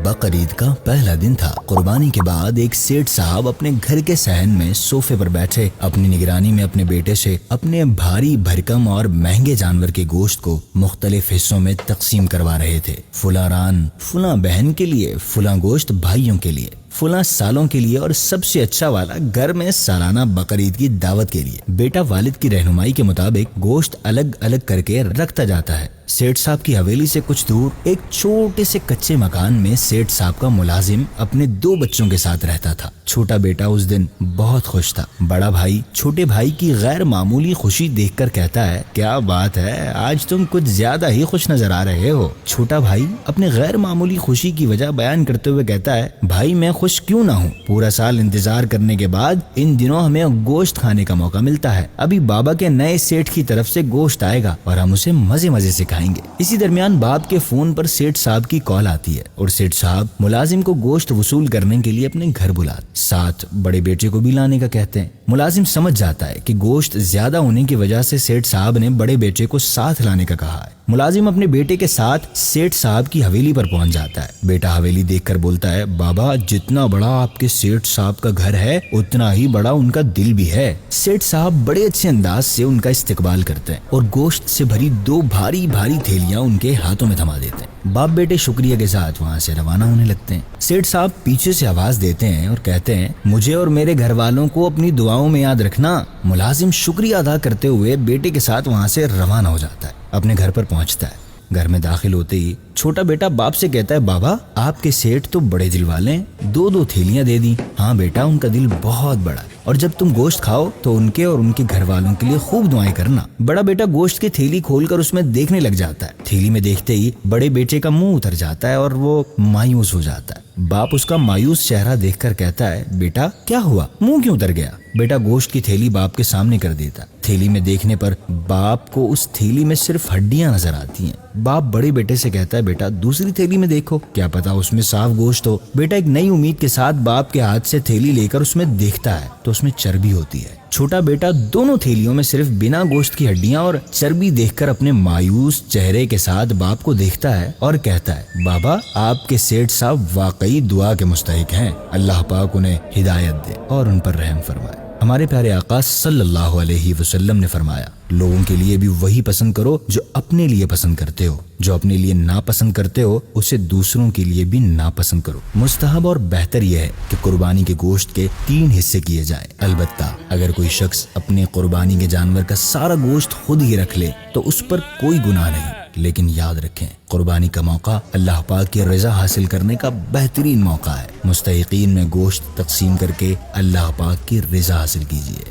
بقر عید کا پہلا دن تھا۔ قربانی کے بعد ایک سیٹھ صاحب اپنے گھر کے صحن میں صوفے پر بیٹھے اپنی نگرانی میں اپنے بیٹے سے اپنے بھاری بھرکم اور مہنگے جانور کے گوشت کو مختلف حصوں میں تقسیم کروا رہے تھے۔ فلاں ران فلاں بہن کے لیے، فلاں گوشت بھائیوں کے لیے، فلاں سالوں کے لیے، اور سب سے اچھا والا گھر میں سالانہ بقر عید کی دعوت کے لیے۔ بیٹا والد کی رہنمائی کے مطابق گوشت الگ الگ کر کے رکھتا جاتا ہے۔ سیٹھ صاحب کی حویلی سے کچھ دور ایک چھوٹے سے کچے مکان میں سیٹھ صاحب کا ملازم اپنے 2 بچوں کے ساتھ رہتا تھا۔ چھوٹا بیٹا اس دن بہت خوش تھا۔ بڑا بھائی چھوٹے بھائی کی غیر معمولی خوشی دیکھ کر کہتا ہے، کیا بات ہے، آج تم کچھ زیادہ ہی خوش نظر آ رہے ہو۔ چھوٹا بھائی اپنے غیر معمولی خوشی کی وجہ بیان کرتے ہوئے کہتا ہے، بھائی میں خوش کیوں نہ ہوں، پورا سال انتظار کرنے کے بعد ان دنوں ہمیں گوشت کھانے کا موقع ملتا ہے۔ ابھی بابا کے نئے سیٹھ کی طرف سے گوشت آئے گا اور ہم اسے مزے مزے سے کھائیں گے۔ اسی درمیان باپ کے فون پر سیٹھ صاحب کی کال آتی ہے اور سیٹھ صاحب ملازم کو گوشت وصول کرنے کے لیے اپنے گھر بلاتے، ساتھ بڑے بیٹے کو بھی لانے کا کہتے ہیں۔ ملازم سمجھ جاتا ہے کہ گوشت زیادہ ہونے کی وجہ سے سیٹھ صاحب نے بڑے بیٹے کو ساتھ لانے کا کہا ہے۔ ملازم اپنے بیٹے کے ساتھ سیٹھ صاحب کی حویلی پر پہنچ جاتا ہے۔ بیٹا حویلی دیکھ کر بولتا ہے، بابا جتنا بڑا آپ کے سیٹھ صاحب کا گھر ہے اتنا ہی بڑا ان کا دل بھی ہے۔ سیٹھ صاحب بڑے اچھے انداز سے ان کا استقبال کرتے ہیں اور گوشت سے بھری 2 بھاری بھاری تھیلیاں ان کے ہاتھوں میں تھما دیتے ہیں۔ باپ بیٹے شکریہ کے ساتھ وہاں سے روانہ ہونے لگتے ہیں۔ سیٹھ صاحب پیچھے سے آواز دیتے ہیں اور کہتے ہیں، مجھے اور میرے گھر والوں کو اپنی دعاؤں میں یاد رکھنا۔ ملازم شکریہ ادا کرتے ہوئے بیٹے کے ساتھ وہاں سے روانہ ہو جاتا ہے، اپنے گھر پر پہنچتا ہے۔ گھر میں داخل ہوتے ہی چھوٹا بیٹا باپ سے کہتا ہے، بابا آپ کے سیٹھ تو بڑے دل والے ہیں، 2 تھیلیاں دے دی۔ ہاں بیٹا، ان کا دل بہت بڑا ہے، اور جب تم گوشت کھاؤ تو ان کے اور ان کے گھر والوں کے لیے خوب دعائیں کرنا۔ بڑا بیٹا گوشت کی تھیلی کھول کر اس میں دیکھنے لگ جاتا ہے۔ تھیلی میں دیکھتے ہی بڑے بیٹے کا منہ اتر جاتا ہے اور وہ مایوس ہو جاتا ہے۔ باپ اس کا مایوس چہرہ دیکھ کر کہتا ہے، بیٹا کیا ہوا، منہ کیوں اتر گیا؟ بیٹا گوشت کی تھیلی باپ کے سامنے کر دیتا۔ تھیلی میں دیکھنے پر باپ کو اس تھیلی میں صرف ہڈیاں نظر آتی ہیں۔ باپ بڑے بیٹے سے کہتا ہے، بیٹا دوسری تھیلی میں دیکھو، کیا پتا اس میں صاف گوشت ہو۔ بیٹا ایک نئی امید کے ساتھ باپ کے ہاتھ سے تھیلی لے کر اس میں دیکھتا ہے تو اس میں چربی ہوتی ہے۔ چھوٹا بیٹا دونوں تھیلیوں میں صرف بنا گوشت کی ہڈیاں اور چربی دیکھ کر اپنے مایوس چہرے کے ساتھ باپ کو دیکھتا ہے اور کہتا ہے، بابا آپ کے سیٹھ صاحب واقعی دعا کے مستحق ہیں، اللہ پاک انہیں ہدایت دے اور ان پر رحم فرمائے۔ ہمارے پیارے آقا صلی اللہ علیہ وسلم نے فرمایا، لوگوں کے لیے بھی وہی پسند کرو جو اپنے لیے پسند کرتے ہو، جو اپنے لیے ناپسند کرتے ہو اسے دوسروں کے لیے بھی ناپسند کرو۔ مستحب اور بہتر یہ ہے کہ قربانی کے گوشت کے 3 حصے کیے جائیں۔ البتہ اگر کوئی شخص اپنے قربانی کے جانور کا سارا گوشت خود ہی رکھ لے تو اس پر کوئی گناہ نہیں، لیکن یاد رکھیں قربانی کا موقع اللہ پاک کی رضا حاصل کرنے کا بہترین موقع ہے۔ مستحقین میں گوشت تقسیم کر کے اللہ پاک کی رضا حاصل کیجیے۔